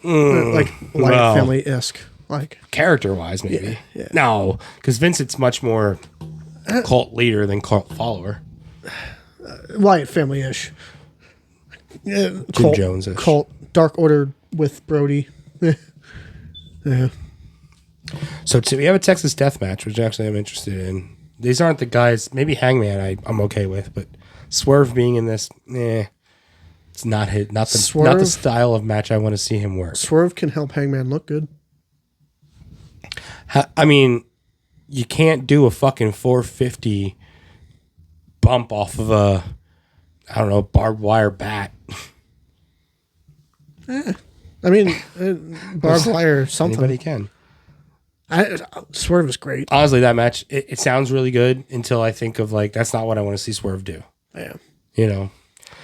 Like Wyatt well. family-esque. Like Character wise, maybe. Yeah. No, because Vincent's much more cult leader than cult follower. Wyatt family-ish. Yeah, Jim Jones-ish. Cult Dark Order with Brody. Yeah. So we have a Texas Death Match, which actually I'm interested in. These aren't the guys. Maybe Hangman I'm okay with, but Swerve being in this, it's not his, not the Swerve? style of match I want to see him work. Swerve can help Hangman look good. I mean, you can't do a fucking 450 bump off of a, I don't know, barbed wire bat. I mean, barbed wire, something. Anybody can. Swerve is great. Honestly, that match, it sounds really good until I think of like, that's not what I want to see Swerve do. Yeah. You know?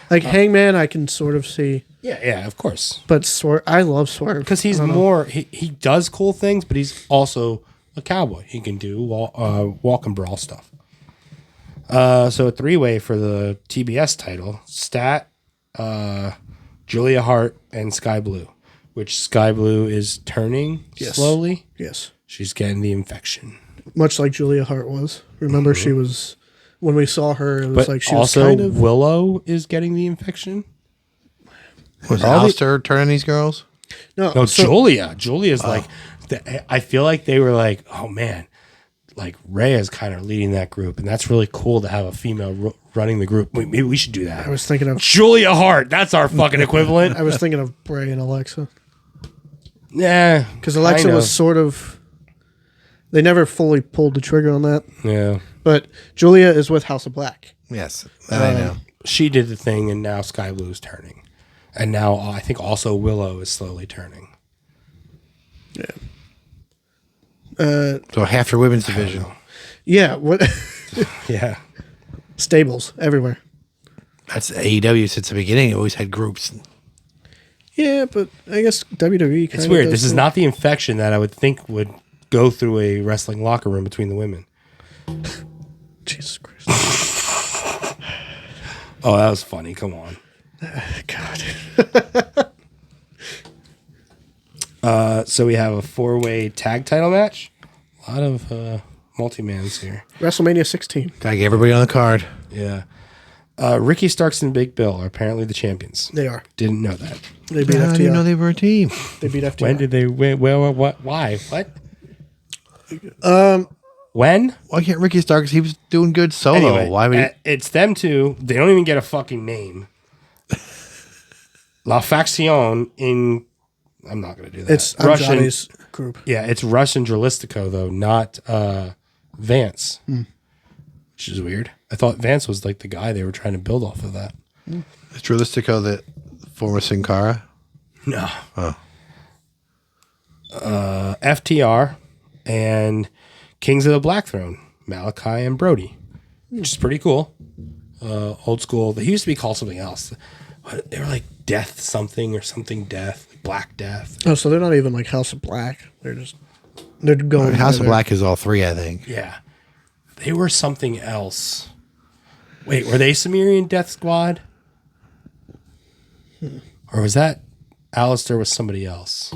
Like Hangman, I can sort of see, Yeah, of course. but Swerve, I love Swerve Because he's more, he does cool things, but he's also a cowboy. He can do walk and brawl stuff. So a 3-way for the TBS title: Stat, Julia Hart, and Sky Blue. Which Sky Blue is turning slowly. Yes. She's getting the infection. Much like Julia Hart was. Remember, she was, when we saw her, it was But like she also, was kind of. Willow is getting the infection. Was All the- Alistair turning these girls? No, Julia. Julia's like, I feel like they were like, oh man, like Rhea's kind of leading that group, and that's really cool to have a female running the group. Maybe we should do that. I was thinking of Julia Hart. That's our fucking equivalent. I was thinking of Bray and Alexa. Yeah, because Alexa kind was of. sort of. They never fully pulled the trigger on that, Yeah. but Julia is with House of Black. Yes, that I know. She did the thing, and now Sky Blue's turning, and now I think also Willow is slowly turning. So half your women's division. Yeah, what Yeah. stables everywhere. That's AEW since the beginning. It always had groups. Yeah, but I guess WWE. It's weird. This is not the infection that I would think would go through a wrestling locker room between the women. Jesus Christ. Oh, that was funny. Come on. God. So we have a 4-way tag title match. A lot of multi-mans here. WrestleMania 16. Gotta get everybody on the card. Yeah. Ricky Starks and Big Bill are apparently the champions. They are. Didn't know that. They beat I FTR. didn't know they were a team. They beat FTR. When did they win? Well, what? Why? What? When? Why can't Ricky Starks? He was doing good solo. Anyway, Why would he? it's them two. They don't even get a fucking name. La Faction in. I'm not going to do that. It's Andrade's group. Yeah, it's Rush and Dralistico, though, not Vance. Which is weird. I thought Vance was like the guy they were trying to build off of that. Is Dralistico the former Sin Cara? No. Oh. FTR and Kings of the Black Throne, Malachi and Brody, which is pretty cool. Old school. They used to be called something else. They were like Death something or something Death, like Black Death. Oh, so they're not even like House of Black. They're going. House of together. Black is all three, I think. Yeah. They were something else. Wait, were they Sumerian Death Squad? Or was that Alistair with somebody else?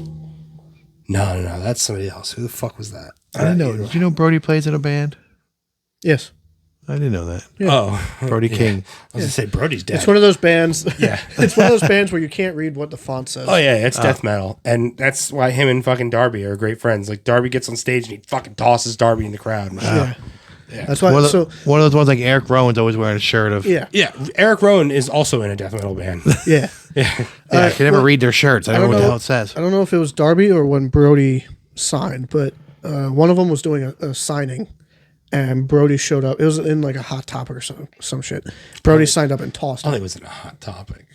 No, that's somebody else. Who the fuck was that? I didn't know. Did you know Brody plays in a band? Yes. I didn't know that. Oh, Brody King. I was gonna say Brody's dead. It's one of those bands. Yeah. It's one of those bands where you can't read what the font says. Oh yeah, it's death metal, and that's why him and fucking Darby are great friends. Like Darby gets on stage and he fucking tosses Darby in the crowd. Yeah. That's why. One of, So one of those ones like Eric Rowan's always wearing a shirt of. yeah. Yeah, Eric Rowan is also in a death metal band. Yeah. Yeah, Yeah, I can never read their shirts. I don't know what the know. hell it says. I don't know if it was Darby or when Brody signed, but one of them was doing a signing, and Brody showed up. It was in like a Hot Topic or some shit. Brody signed up and tossed I him. think it was in a Hot Topic.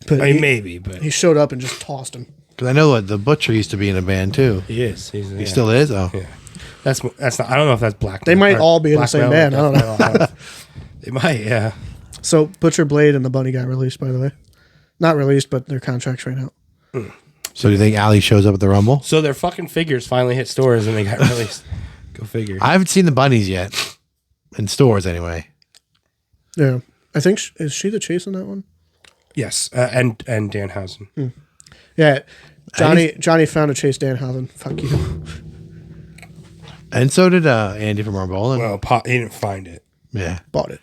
But I mean, he, maybe, but he showed up and just tossed him. Because I know the Butcher used to be in a band too. he is. He still is? Oh. Yeah. That's not. I don't know if that's black. They might or all be in the black same metal or band. I don't death metal. They might. Yeah. So Butcher Blade and the Bunny got released, by the way. Not released, but their contracts right out. So do you think Ali shows up at the Rumble? So their fucking figures finally hit stores and they got released. Go figure. I haven't seen the bunnies yet. In stores, anyway. Yeah, I think is she the Chase in that one? Yes, and Danhausen. Yeah, Johnny found a Chase Danhausen. Fuck you. And so did Andy from Marbolin. Well, he didn't find it. Yeah. Bought it.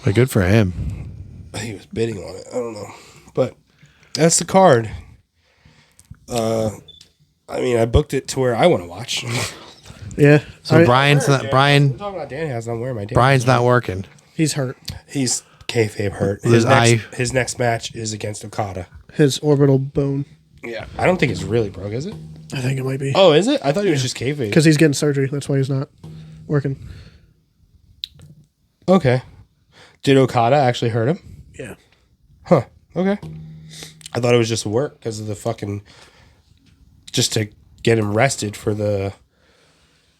But good for him. He was bidding on it. I don't know, but that's the card. I mean, I booked it to where I want to watch. Yeah. So Brian's not We're Brian. talking about Danhausen. I'm wearing my Danhausen. Brian's not working. He's hurt. He's kayfabe hurt. His eye- His next match is against Okada. His orbital bone. Yeah, I don't think it's really broke, is it? I think it might be. Oh, is it? I thought it was just kayfabe. Because he's getting surgery. That's why he's not working. Okay. Did Okada actually hurt him? Yeah. Huh. Okay. I thought it was just work because of the fucking... Just to get him rested for the...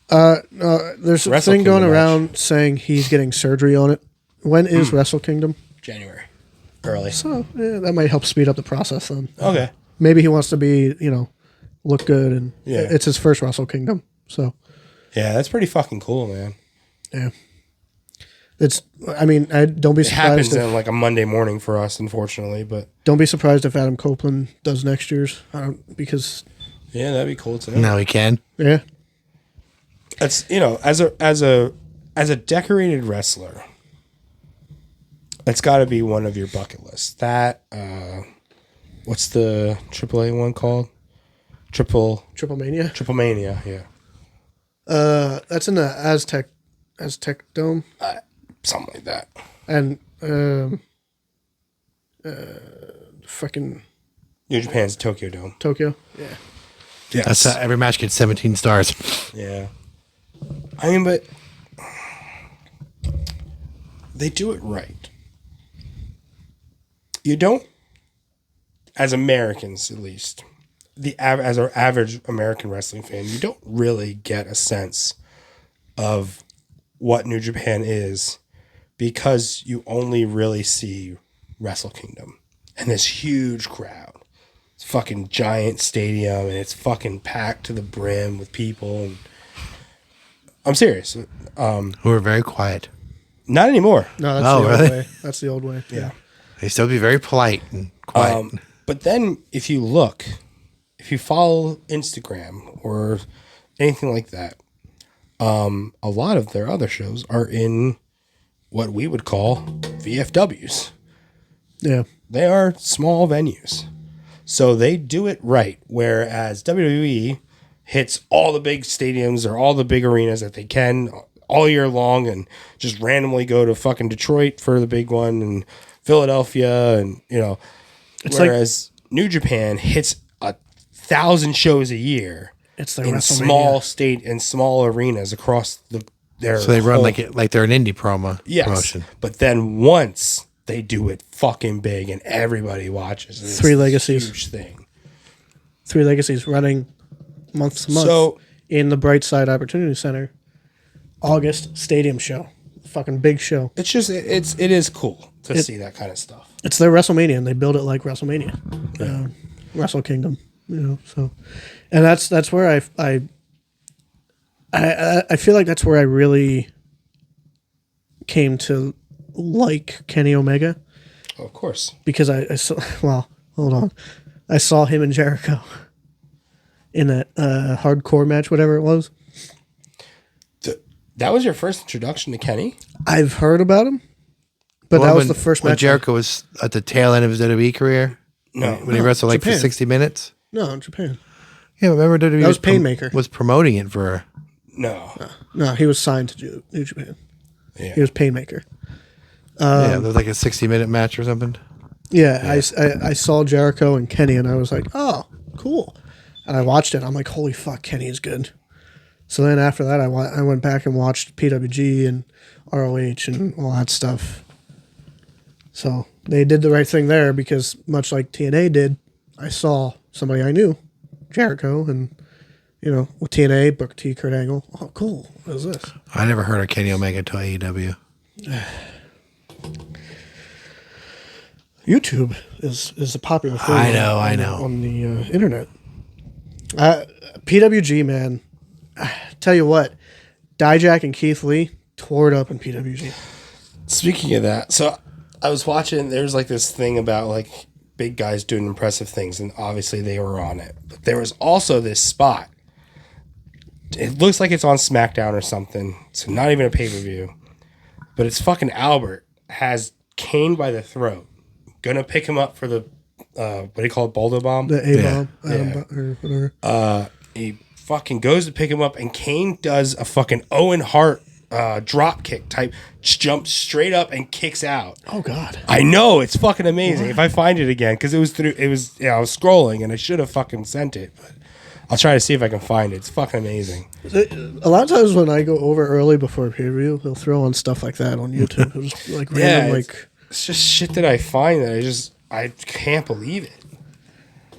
There's a Wrestle thing going Kingdom around saying he's getting surgery on it. When is Wrestle Kingdom? January. Early. So yeah, that might help speed up the process then. Okay. Maybe he wants to be, look good, and Yeah. it's his first Wrestle Kingdom. So Yeah, that's pretty fucking cool, man. yeah, I don't be It happens surprised. on like a Monday morning for us, unfortunately, but Don't be surprised if Adam Copeland does next year's, because yeah, that'd be cool too. Now he can. yeah, That's as a decorated wrestler, that's got to be one of your bucket lists. That what's the AAA one called? Triple Mania. Mania, yeah, That's in the Aztec Dome, something like that. and fucking New Japan's Tokyo Dome. Tokyo. Yeah. Yes. That's every match gets 17 stars. Yeah. I mean, but they do it right. You don't, as Americans at least, as our average American wrestling fan, you don't really get a sense of what New Japan is because you only really see Wrestle Kingdom and this huge crowd. It's a fucking giant stadium and it's fucking packed to the brim with people. And I'm serious. Who are very quiet. Not anymore. No, that's Oh, the old really? way. That's the old way. Yeah. They still be very polite and quiet. But then if you follow Instagram or anything like that, a lot of their other shows are in what we would call VFWs. Yeah. They are small venues. So they do it right. Whereas WWE hits all the big stadiums or all the big arenas that they can all year long and just randomly go to fucking Detroit for the big one and Philadelphia and, It's whereas New Japan hits 1,000 shows a year It's their in WrestleMania. small arenas across their So they run whole- like they're an indie yes, promotion. but then once they do it fucking big and everybody watches. It's Three this Legacies. huge thing. Three Legacies running month to month So- in the Brightside Opportunity Center. August stadium show. Fucking big show. It's just it is cool to see that kind of stuff. It's their WrestleMania, and they build it like WrestleMania, Wrestle Kingdom. So, and that's where I feel like that's where I really came to like Kenny Omega Oh, of course. because I saw. Well, hold on, I saw him and Jericho in that hardcore match, whatever it was. That was your first introduction to Kenny? I've heard about him, but that was the first when match. Jericho was at the tail end of his WWE career. No. When he wrestled like for Japan. 60 minutes. No, in Japan. Yeah, remember WWE That was Painmaker. was promoting it for. No. No, he was signed to New Japan. Yeah. He was Painmaker. Yeah, there was like a 60-minute match or something. Yeah, I saw Jericho and Kenny, and I was like, oh, cool. And I watched it. I'm like, holy fuck, Kenny is good. So then after that, I went back and watched PWG and ROH and all that stuff. So they did the right thing there because much like TNA did, I saw somebody I knew, Jericho, and, with TNA, Booker T, Kurt Angle. Oh, cool. What is this? I never heard of Kenny Omega until AEW. YouTube is a popular thing. I know. On the internet. PWG, man. Tell you what, Dijak and Keith Lee tore it up in PWG. Speaking of that, so I was watching, there's like this thing about like big guys doing impressive things, and obviously they were on it. But there was also this spot. It looks like it's on SmackDown or something. So not even a pay-per-view. But it's fucking Albert has Kane by the throat. Gonna pick him up for the, what do you call it, Baldo Bomb? The A-bomb, Yeah. or whatever. He fucking goes to pick him up, and Kane does a fucking Owen Hart drop kick type, jumps straight up and kicks out. Oh, God. I know, it's fucking amazing. If I find it again, because I was scrolling and I should have fucking sent it, but I'll try to see if I can find it. It's fucking amazing. A lot of times when I go over early before pay-per-view, they'll throw on stuff like that on YouTube. It was like random, it's just shit that I find that I can't believe it.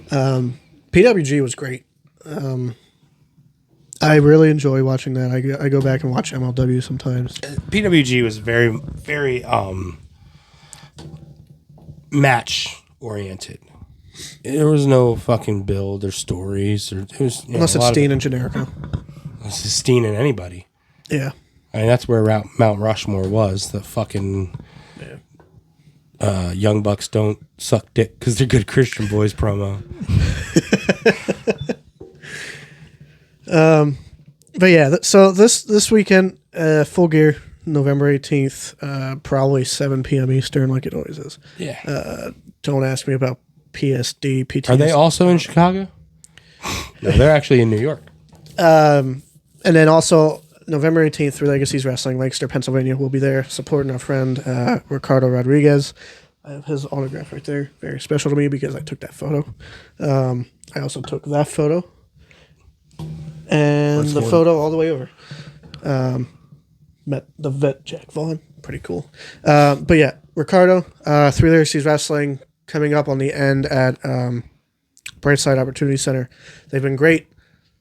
PWG was great. I really enjoy watching that. I go back and watch MLW sometimes. PWG was very, very match oriented. There was no fucking build or stories, or it was Unless it's Steen and Generico. This is Steen and anybody. Yeah. I mean, that's where Mount Rushmore was. The fucking Young Bucks don't suck dick because they're good Christian boys promo. But yeah, so this weekend, Full Gear, November 18th, probably 7 p.m. Eastern, like it always is. Yeah. Don't ask me about PSD, PTSD. Are they also in Chicago? No, they're actually in New York. And then also, November 18th, Three Legacies Wrestling, Lancaster, Pennsylvania, will be there supporting our friend Ricardo Rodriguez. I have his autograph right there. Very special to me because I took that photo. I also took that photo and That's the cool. photo all the way over. Met the vet Jack Vaughn. Pretty cool. But yeah, Ricardo, Three Legacies Wrestling coming up on the end at Brightside Opportunity Center. They've been great.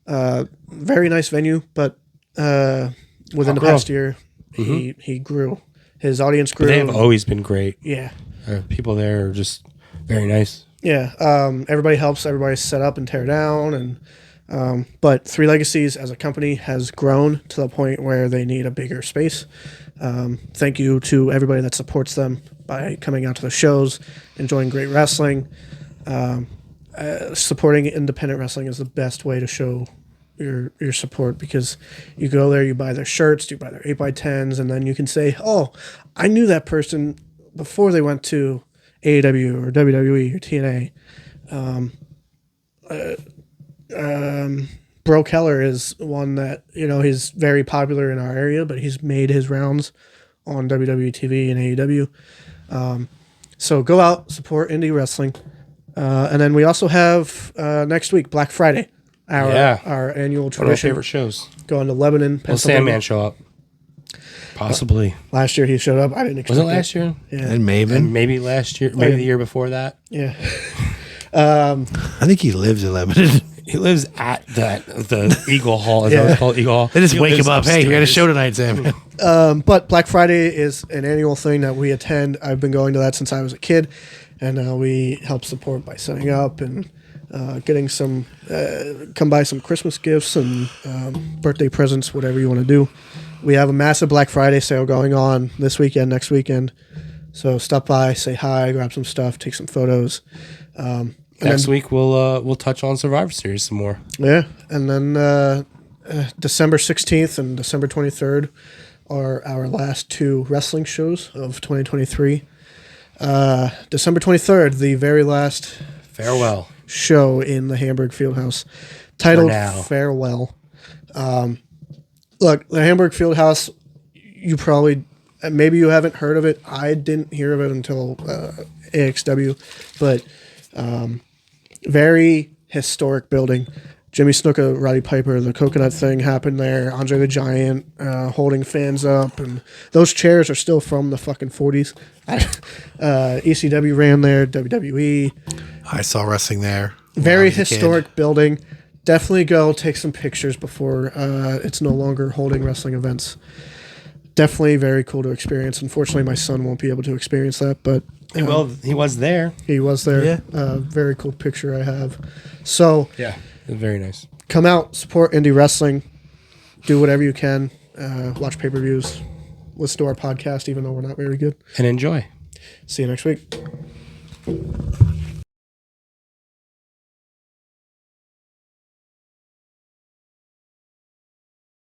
Very nice venue, but within the Grow. past year, he grew. His audience grew. But they have always been great. Yeah. People there are just very nice. Yeah. Everybody helps everybody set up and tear down. And but Three Legacies as a company has grown to the point where they need a bigger space. Thank you to everybody that supports them by coming out to the shows, enjoying great wrestling. Supporting independent wrestling is the best way to show your support, because you go there, you buy their shirts, you buy their 8x10s, and then you can say, oh, I knew that person before they went to AEW or WWE or TNA. Bro Keller is one that, he's very popular in our area, but he's made his rounds on WWE TV and AEW. So go out, support indie wrestling. And then we also have next week, Black Friday, our annual One of my tradition. favorite shows. Going to Lebanon, Will Pennsylvania. Sandman show up? Possibly. Last year he showed up. I didn't expect Was it last year? Yeah. And Maven. And maybe last year, maybe the year before that. Yeah. I think he lives in Lebanon. He lives at the Eagle Hall. Is Yeah. that what it's called? Eagle Hall. They just He wake lives him up. Hey, we got a upstairs. show tonight, Sam. But Black Friday is an annual thing that we attend. I've been going to that since I was a kid, and we help support by setting up and getting some, come buy some Christmas gifts and birthday presents, whatever you want to do. We have a massive Black Friday sale going on this weekend, next weekend. So stop by, say hi, grab some stuff, take some photos. Next week we'll touch on Survivor Series some more. Yeah, and then December 16th and December 23rd are our last two wrestling shows of 2023. December 23rd, the very last Farewell. show in the Hamburg Fieldhouse, titled For now. Farewell. Look, the Hamburg Fieldhouse, you probably, maybe you haven't heard of it. I didn't hear of it until AXW, but very historic building. Jimmy Snuka, Roddy Piper, the coconut thing happened there. Andre the Giant holding fans up, and those chairs are still from the fucking 40s. ECW ran there, WWE. I saw wrestling there. Very when I was a kid. historic building. Definitely go take some pictures before it's no longer holding wrestling events. Definitely very cool to experience. Unfortunately, my son won't be able to experience that, but Well, he was there. he was there. Yeah. Very cool picture I have. So Yeah. Very nice. come out, support indie wrestling, do whatever you can, watch pay-per-views, listen to our podcast, even though we're not very good. And enjoy. See you next week.